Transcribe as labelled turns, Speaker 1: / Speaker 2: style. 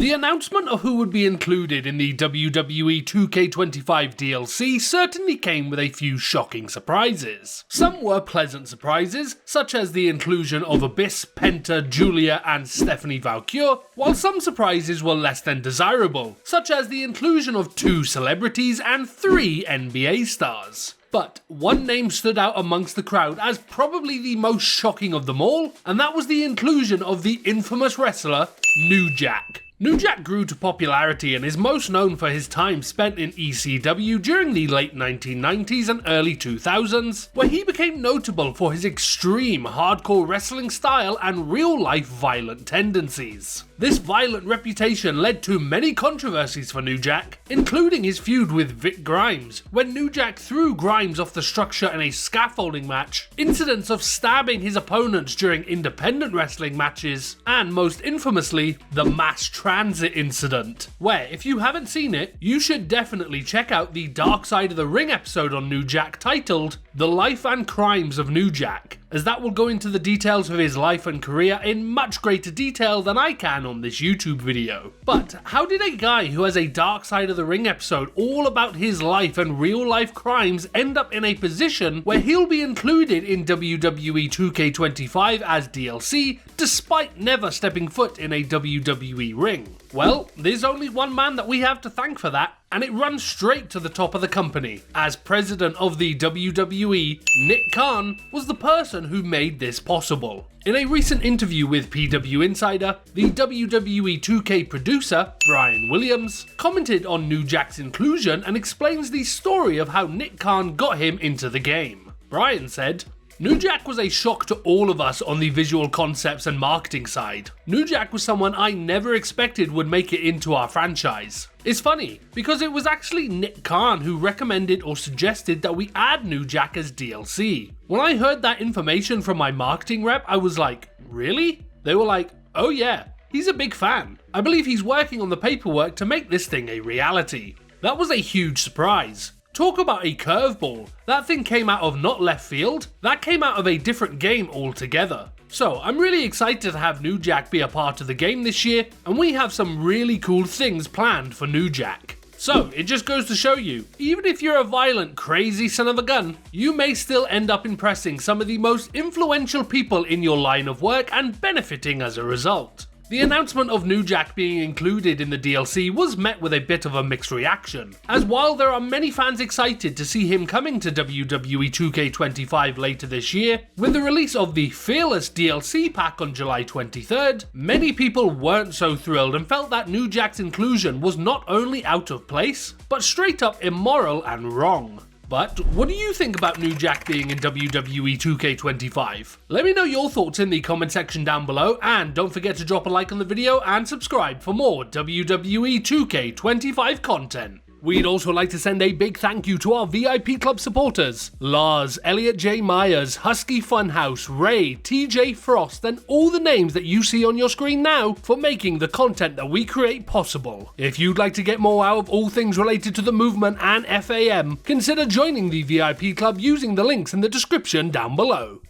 Speaker 1: The announcement of who would be included in the WWE 2K25 DLC certainly came with a few shocking surprises. Some were pleasant surprises, such as the inclusion of Abyss, Penta, Julia and Stephanie Valkyrie, while some surprises were less than desirable, such as the inclusion of 2 celebrities and 3 NBA stars. But one name stood out amongst the crowd as probably the most shocking of them all, and that was the inclusion of the infamous wrestler New Jack. New Jack grew to popularity and is most known for his time spent in ECW during the late 1990s and early 2000s, where he became notable for his extreme hardcore wrestling style and real-life violent tendencies. This violent reputation led to many controversies for New Jack, including his feud with Vic Grimes, when New Jack threw Grimes off the structure in a scaffolding match, incidents of stabbing his opponents during independent wrestling matches, and most infamously, the mass transit incident, where if you haven't seen it, you should definitely check out the Dark Side of the Ring episode on New Jack titled The Life and Crimes of New Jack, as that will go into the details of his life and career in much greater detail than I can on this YouTube video. But how did a guy who has a Dark Side of the Ring episode all about his life and real life crimes end up in a position where he'll be included in WWE 2K25 as DLC despite never stepping foot in a WWE ring? Well, there's only one man that we have to thank for that, and it runs straight to the top of the company, as president of the WWE, Nick Khan was the person who made this possible. In a recent interview with PW Insider, the WWE 2K producer, Brian Williams, commented on New Jack's inclusion and explains the story of how Nick Khan got him into the game. Brian said, "New Jack was a shock to all of us on the visual concepts and marketing side. New Jack was someone I never expected would make it into our franchise. It's funny, because it was actually Nick Khan who recommended or suggested that we add New Jack as DLC. When I heard that information from my marketing rep, I was like, really? They were like, oh yeah, he's a big fan. I believe he's working on the paperwork to make this thing a reality." That was a huge surprise. Talk about a curveball. That thing came out of not left field, that came out of a different game altogether. So I'm really excited to have New Jack be a part of the game this year, and we have some really cool things planned for New Jack. So it just goes to show you, even if you're a violent, crazy son of a gun, you may still end up impressing some of the most influential people in your line of work and benefiting as a result. The announcement of New Jack being included in the DLC was met with a bit of a mixed reaction, as while there are many fans excited to see him coming to WWE 2K25 later this year, with the release of the Fearless DLC pack on July 23rd, many people weren't so thrilled and felt that New Jack's inclusion was not only out of place, but straight up immoral and wrong. But what do you think about New Jack being in WWE 2K25? Let me know your thoughts in the comment section down below, and don't forget to drop a like on the video and subscribe for more WWE 2K25 content. We'd also like to send a big thank you to our VIP Club supporters, Larz, Elliot J. Meyers, HuskeyFunHouse, Ray, TJFrost, and all the names that you see on your screen now for making the content that we create possible. If you'd like to get more out of all things related to the movement and FAM, consider joining the VIP Club using the links in the description down below.